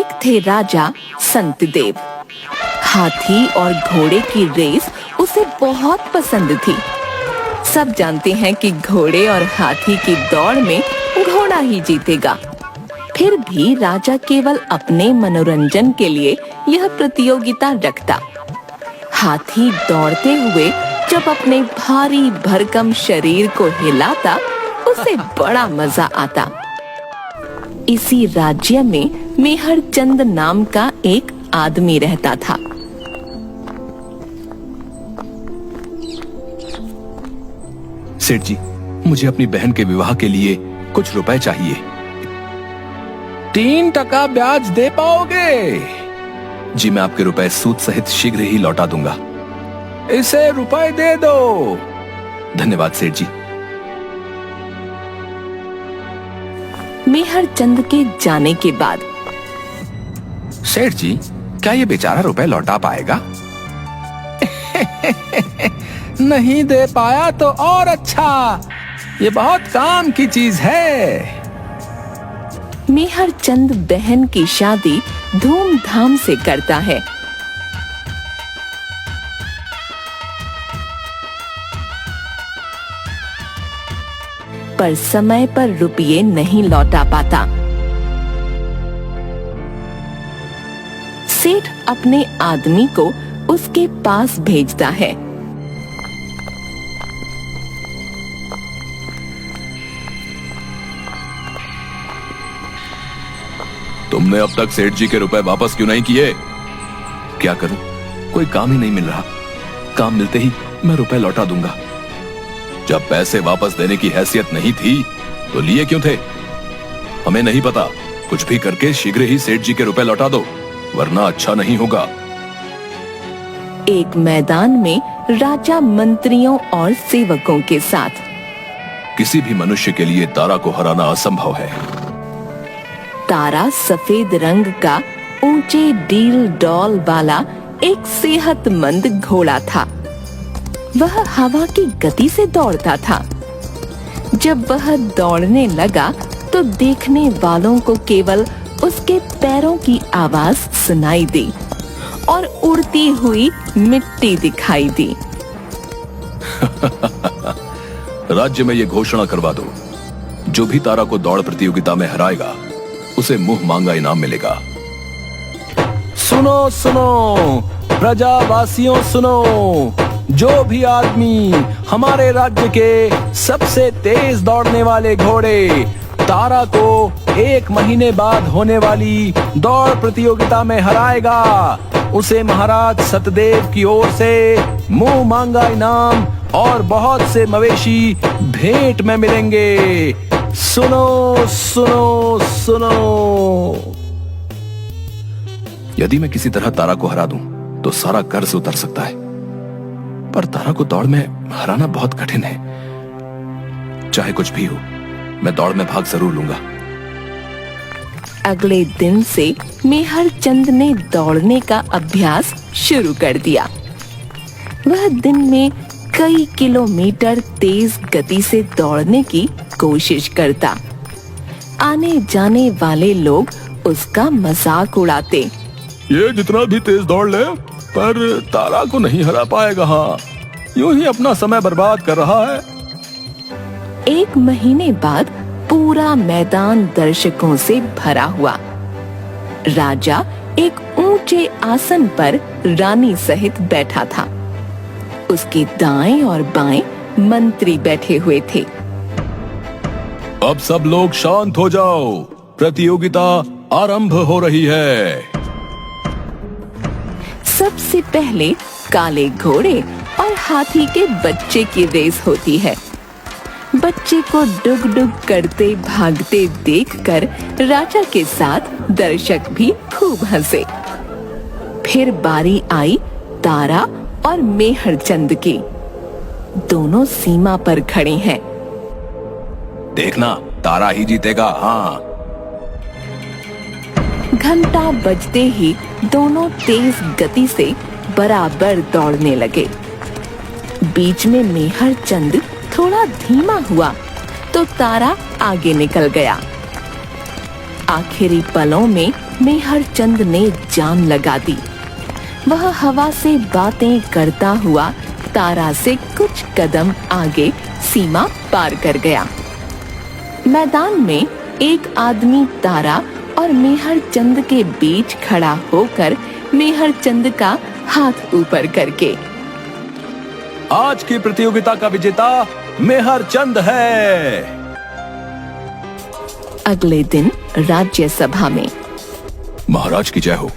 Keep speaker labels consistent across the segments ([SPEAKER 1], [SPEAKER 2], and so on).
[SPEAKER 1] एक थे राजा संतदेव। हाथी और घोड़े की रेस उसे बहुत पसंद थी। सब जानते हैं कि घोड़े और हाथी की दौड़ में घोड़ा ही जीतेगा। फिर भी राजा केवल अपने मनोरंजन के लिए यह प्रतियोगिता रखता। हाथी दौड़ते हुए जब अपने भारी भरकम शरीर को हिलाता, उसे बड़ा मजा आता। इसी राज्य में मेहर चंद नाम का एक आदमी रहता था।
[SPEAKER 2] सेठ जी, मुझे अपनी बहन के विवाह के लिए कुछ रुपए चाहिए। 3% ब्याज दे पाओगे? जी, मैं आपके रुपए सूद सहित शीघ्र ही लौटा दूंगा। इसे रुपए दे दो। धन्यवाद सेठ जी।
[SPEAKER 1] मेहर चंद के जाने के बाद
[SPEAKER 2] सेठ जी, क्या ये बेचारा रुपए लौटा पाएगा? नहीं दे पाया तो और अच्छा, ये बहुत काम की चीज है।
[SPEAKER 1] मेहर चंद बहन की शादी धूमधाम से करता है। पर समय पर रुपये नहीं लौटा पाता। सेठ अपने आदमी को उसके पास भेजता है।
[SPEAKER 2] तुमने अब तक सेठ जी के रुपए वापस क्यों नहीं किए? क्या करूं, कोई काम ही नहीं मिल रहा। काम मिलते ही मैं रुपए लौटा दूंगा। जब पैसे वापस देने की हैसियत नहीं थी तो लिए क्यों थे? हमें नहीं पता, कुछ भी करके शीघ्र ही सेठ जी के रुपए लौटा दो, वरना अच्छा नहीं होगा।
[SPEAKER 1] एक मैदान में राजा मंत्रियों और सेवकों के साथ।
[SPEAKER 2] किसी भी मनुष्य के लिए तारा को हराना असंभव है।
[SPEAKER 1] तारा सफेद रंग का ऊंचे डील डॉल वाला एक सेहतमंद घोड़ा था। वह हवा की गति से दौड़ता था। जब वह दौड़ने लगा तो देखने वालों को केवल उसके पैरों की आवाज सुनाई दी और उड़ती हुई मिट्टी दिखाई दी।
[SPEAKER 2] राज्य में ये घोषणा करवा दो, जो भी तारा को दौड़ प्रतियोगिता में हराएगा उसे मुंह मांगा इनाम मिलेगा। सुनो सुनो प्रजावासियों, सुनो, जो भी आदमी हमारे राज्य के सबसे तेज दौड़ने वाले घोड़े तारा को 1 महीने बाद होने वाली दौड़ प्रतियोगिता में हराएगा, उसे महाराज सतदेव की ओर से मुंह मांगा इनाम और बहुत से मवेशी भेंट में मिलेंगे। सुनो सुनो सुनो। यदि मैं किसी तरह तारा को हरा दूं तो सारा कर्ज उतर सकता है, पर तारा को दौड़ में हराना बहुत कठिन है। चाहे कुछ भी हो, मैं दौड़ में भाग जरूर लूंगा।
[SPEAKER 1] अगले दिन से मेहर चंद ने दौड़ने का अभ्यास शुरू कर दिया। वह दिन में कई किलोमीटर तेज गति से दौड़ने की कोशिश करता। आने जाने वाले लोग उसका मजाक उड़ाते।
[SPEAKER 2] ये जितना भी तेज दौड़ ले, पर तारा को नहीं हरा पाएगा। हाँ, यूं ही अपना समय बर्बाद कर रहा है।
[SPEAKER 1] 1 महीने बाद पूरा मैदान दर्शकों से भरा हुआ। राजा एक ऊंचे आसन पर रानी सहित बैठा था। उसके दाएं और बाएं मंत्री बैठे हुए थे।
[SPEAKER 2] अब सब लोग शांत हो जाओ, प्रतियोगिता आरंभ हो रही है।
[SPEAKER 1] सबसे पहले काले घोड़े और हाथी के बच्चे की रेस होती है। बच्चे को डुग डुग करते भागते देखकर राजा के साथ दर्शक भी खूब हंसे। फिर बारी आई तारा और मेहर चंद की। दोनों सीमा पर खड़े हैं।
[SPEAKER 2] देखना, तारा ही जीतेगा। हाँ।
[SPEAKER 1] घंटा बजते ही दोनों तेज गति से बराबर दौड़ने लगे। बीच में मेहर चंद थोड़ा धीमा हुआ तो तारा आगे निकल गया। आखिरी पलों में मेहरचंद ने जान लगा दी। वह हवा से बातें करता हुआ तारा से कुछ कदम आगे सीमा पार कर गया। मैदान में एक आदमी तारा और मेहरचंद के बीच खड़ा होकर मेहरचंद का हाथ ऊपर करके,
[SPEAKER 2] आज की प्रतियोगिता का विजेता मेहरचंद है।
[SPEAKER 1] अगले दिन राज्यसभा में
[SPEAKER 2] महाराज की जय हो।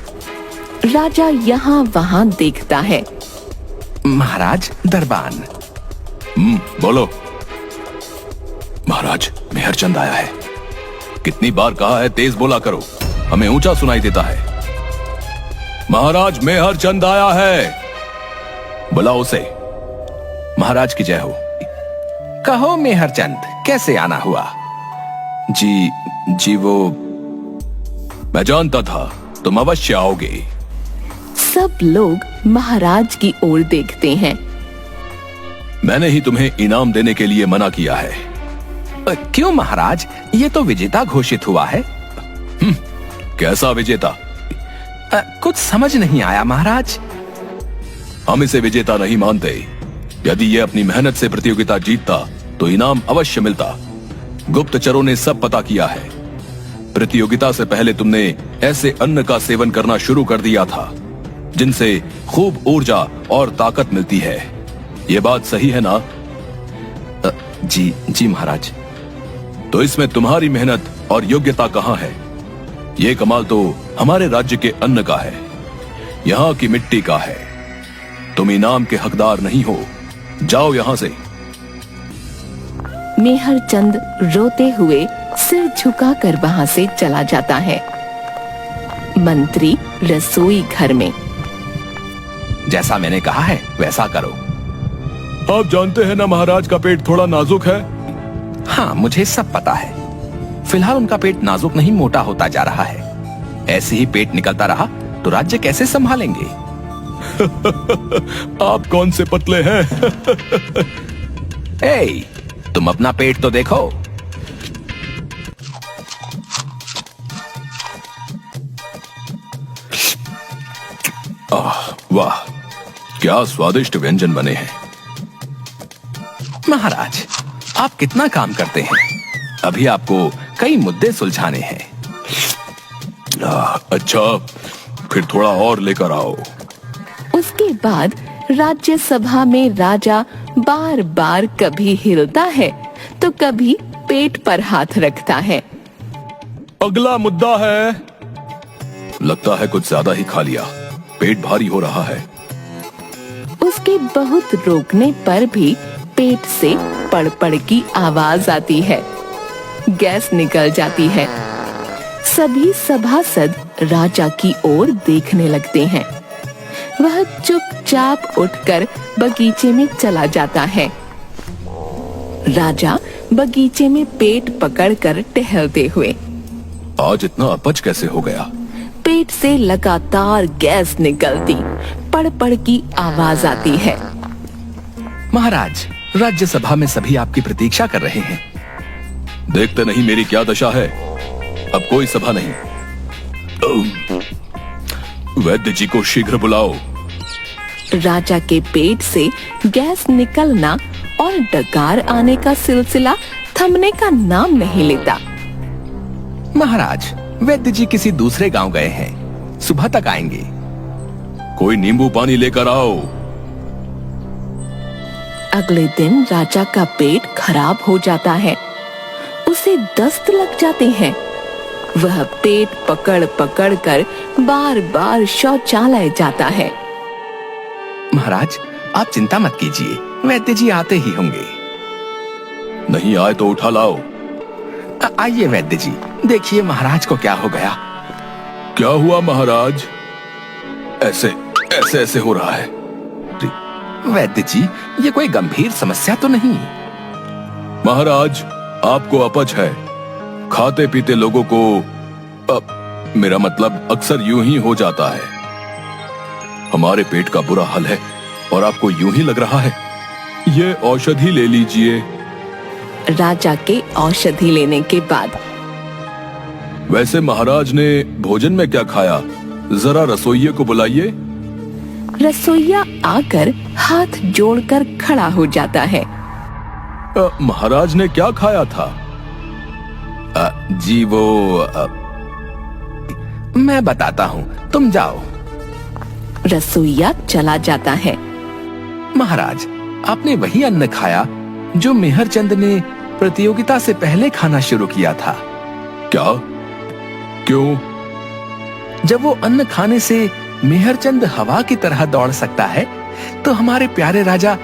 [SPEAKER 1] राजा यहाँ वहाँ देखता है।
[SPEAKER 3] महाराज दरबान।
[SPEAKER 2] बोलो। महाराज मेहरचंद आया है। कितनी बार कहा है तेज बोला करो, हमें ऊंचा सुनाई देता है। महाराज मेहरचंद आया है, बुलाओ उसे।
[SPEAKER 3] महाराज की जय हो। कहो मेहरचंद, कैसे आना हुआ?
[SPEAKER 2] जी वो मैं जानता था तुम अवश्य आओगे।
[SPEAKER 1] सब लोग महाराज की ओर देखते हैं।
[SPEAKER 2] मैंने ही तुम्हें इनाम देने के लिए मना किया है।
[SPEAKER 3] क्यों महाराज, ये तो विजेता घोषित हुआ है।
[SPEAKER 2] कैसा विजेता?
[SPEAKER 3] कुछ समझ नहीं आया महाराज।
[SPEAKER 2] हम इसे विजेता नहीं मानते। यदि ये अपनी मेहनत से प्रतियोगिता जीतता तो इनाम अवश्य मिलता। गुप्तचरों ने सब पता किया है। प्रतियोगिता से पहले तुमने ऐसे अन्न का सेवन करना शुरू कर दिया था जिनसे खूब ऊर्जा और ताकत मिलती है। ये बात सही है ना?
[SPEAKER 3] जी महाराज।
[SPEAKER 2] तो इसमें तुम्हारी मेहनत और योग्यता कहाँ है? ये कमाल तो हमारे राज्य के अन्न का है, यहाँ की मिट्टी का है। तुम इनाम के हकदार नहीं हो, जाओ यहाँ से।
[SPEAKER 1] मेहरचंद रोते हुए सिर झुकाकर वहां से चला जाता है। मंत्री रसोई घर में।
[SPEAKER 3] जैसा मैंने कहा है वैसा करो।
[SPEAKER 2] आप जानते हैं ना महाराज का पेट थोड़ा नाजुक है।
[SPEAKER 3] हाँ, मुझे सब पता है। फिलहाल उनका पेट नाजुक नहीं, मोटा होता जा रहा है। ऐसे ही पेट निकलता रहा तो राज्य कैसे संभालेंगे?
[SPEAKER 2] आप कौन से पतले हैं?
[SPEAKER 3] ए, तुम अपना पेट तो देखो।
[SPEAKER 2] वाह, क्या स्वादिष्ट व्यंजन बने हैं।
[SPEAKER 3] महाराज, आप कितना काम करते हैं। अभी आपको कई मुद्दे सुलझाने हैं।
[SPEAKER 2] अच्छा, फिर थोड़ा और लेकर आओ।
[SPEAKER 1] उसके बाद राज्यसभा में राजा बार बार कभी हिलता है तो कभी पेट पर हाथ रखता है।
[SPEAKER 2] अगला मुद्दा है। लगता है कुछ ज्यादा ही खा लिया, पेट भारी हो रहा है।
[SPEAKER 1] उसके बहुत रोकने पर भी पेट से पड़ की आवाज आती है। गैस निकल जाती है। सभी सभासद राजा की ओर देखने लगते हैं। वह चुपचाप उठकर बगीचे में चला जाता है। राजा बगीचे में पेट पकड़कर टहलते हुए।
[SPEAKER 2] आज इतना अपच कैसे हो गया?
[SPEAKER 1] पेट से लगातार गैस निकलती, पड़ की आवाज आती है।
[SPEAKER 3] महाराज, राज्यसभा में सभी आपकी प्रतीक्षा कर रहे हैं।
[SPEAKER 2] देखते नहीं मेरी क्या दशा है। अब कोई सभा नहीं। वैद्य जी को शीघ्र बुलाओ।
[SPEAKER 1] राजा के पेट से गैस निकलना और डकार आने का सिलसिला थमने का नाम नहीं लेता।
[SPEAKER 3] महाराज, वैद्य जी किसी दूसरे गांव गए हैं, सुबह तक आएंगे।
[SPEAKER 2] कोई नींबू पानी लेकर आओ।
[SPEAKER 1] अगले दिन राजा का पेट खराब हो जाता है। उसे दस्त लग जाते हैं। वह पेट पकड़ कर बार बार शौचालय जाता है।
[SPEAKER 3] महाराज, आप चिंता मत कीजिए, वैद्य जी आते ही होंगे।
[SPEAKER 2] नहीं आए तो उठा लाओ।
[SPEAKER 3] आइए वैद्य जी, देखिए महाराज को क्या हो गया।
[SPEAKER 2] क्या हुआ महाराज? ऐसे ऐसे ऐसे हो रहा है।
[SPEAKER 3] वैद्य जी, ये कोई गंभीर समस्या तो नहीं?
[SPEAKER 2] महाराज, आपको अपच है। खाते पीते लोगों को मेरा मतलब अक्सर यूं ही हो जाता है। हमारे पेट का बुरा हाल है और आपको यूं ही लग रहा है। ये औषधि ले लीजिए।
[SPEAKER 1] राजा के औषधि लेने के बाद
[SPEAKER 2] वैसे महाराज ने भोजन में क्या खाया? जरा रसोइये को बुलाइए।
[SPEAKER 1] रसोइया आकर हाथ जोड़कर खड़ा हो जाता है।
[SPEAKER 2] महाराज ने क्या खाया था?
[SPEAKER 3] जी वो मैं बताता हूँ, तुम जाओ।
[SPEAKER 1] रसोइया चला जाता है।
[SPEAKER 3] महाराज, आपने वही अन्न खाया जो मेहरचंद ने प्रतियोगिता से पहले खाना शुरू किया था।
[SPEAKER 2] क्या? क्यों?
[SPEAKER 3] जब वो अन्न खाने से मेहरचंद हवा की तरह दौड़ सकता है, तो हमारे प्यारे राजा,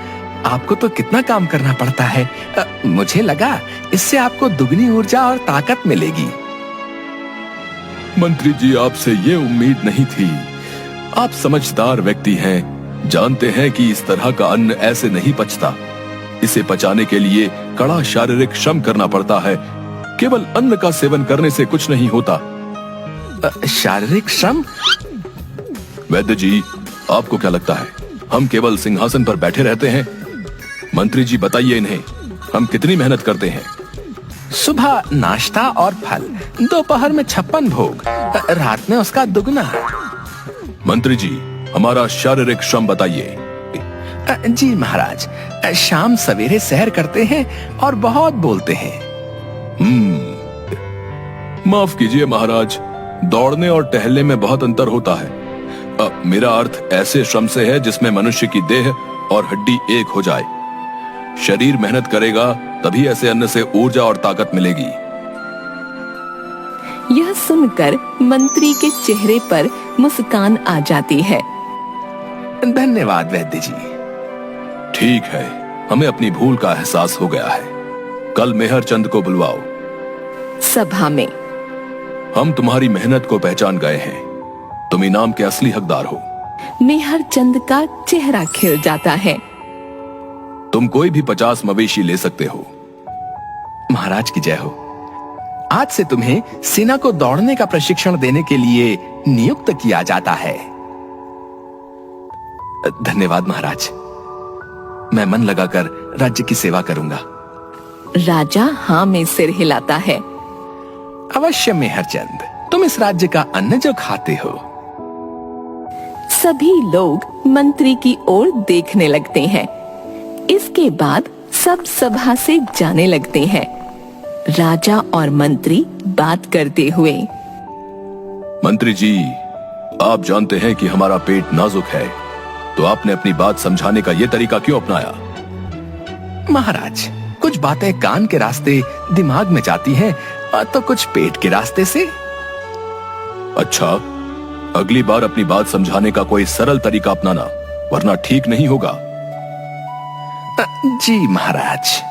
[SPEAKER 3] आपको तो कितना काम करना पड़ता है। मुझे लगा इससे आपको दुगनी ऊर्जा और ताकत मिलेगी।
[SPEAKER 2] मंत्री जी, आपसे ये उम्मीद नहीं थी। आप समझदार व्यक्ति हैं, जानते हैं कि इस तरह का अन्न ऐसे नहीं पचता। इसे पचाने के लिए कड़ा शारीरिक श्रम करना पड़ता है। केवल अन्न का सेवन करने से कुछ नहीं होता।
[SPEAKER 3] शारीरिक श्रम?
[SPEAKER 2] वैद्य जी, आपको क्या लगता है हम केवल सिंहासन पर बैठे रहते हैं? मंत्री जी, बताइए इन्हें, हम कितनी मेहनत करते हैं।
[SPEAKER 3] सुबह नाश्ता और फल, दोपहर में 56 भोग, रात में उसका दुगना।
[SPEAKER 2] मंत्री जी, हमारा शारीरिक श्रम बताइए।
[SPEAKER 3] जी महाराज, शाम सवेरे सैर करते हैं और बहुत बोलते हैं।
[SPEAKER 2] माफ कीजिए महाराज, दौड़ने और टहलने में बहुत अंतर होता है। मेरा अर्थ ऐसे श्रम से है जिसमें मनुष्य की देह और हड्डी एक हो जाए। शरीर मेहनत करेगा तभी ऐसे अन्न से ऊर्जा और ताकत मिलेगी।
[SPEAKER 1] यह सुनकर मंत्री के चेहरे पर मुस्कान आ जाती है।
[SPEAKER 3] धन्यवाद वैद्य जी।
[SPEAKER 2] ठीक है, हमें अपनी भूल का एहसास हो गया है। कल मेहरचंद को बुलवाओ।
[SPEAKER 1] सभा में
[SPEAKER 2] हम तुम्हारी मेहनत को पहचान गए हैं। तुम इनाम के असली हकदार हो।
[SPEAKER 1] मेहरचंद का चेहरा खिल जाता है।
[SPEAKER 2] तुम कोई भी 50 मवेशी ले सकते हो।
[SPEAKER 3] महाराज की जय हो। आज से तुम्हें सेना को दौड़ने का प्रशिक्षण देने के लिए नियुक्त किया जाता है। धन्यवाद महाराज, मैं मन लगाकर राज्य की सेवा करूंगा।
[SPEAKER 1] राजा हाँ में सिर हिलाता है।
[SPEAKER 3] अवश्य मेहरचंद, तुम इस राज्य का अन्न जो खाते हो।
[SPEAKER 1] सभी लोग मंत्री की ओर देखने लगते हैं। इसके बाद सब सभा से जाने लगते हैं, राजा और मंत्री बात करते हुए।
[SPEAKER 2] मंत्री जी, आप जानते हैं कि हमारा पेट नाजुक है, तो आपने अपनी बात समझाने का ये तरीका क्यों अपनाया?
[SPEAKER 3] महाराज, कुछ बातें कान के रास्ते दिमाग में जाती हैं, तो कुछ पेट के रास्ते से।
[SPEAKER 2] अच्छा, अगली बार अपनी बात समझाने का कोई सरल तरीका अपनाना, वरना ठीक नहीं होगा।
[SPEAKER 3] जी महाराज।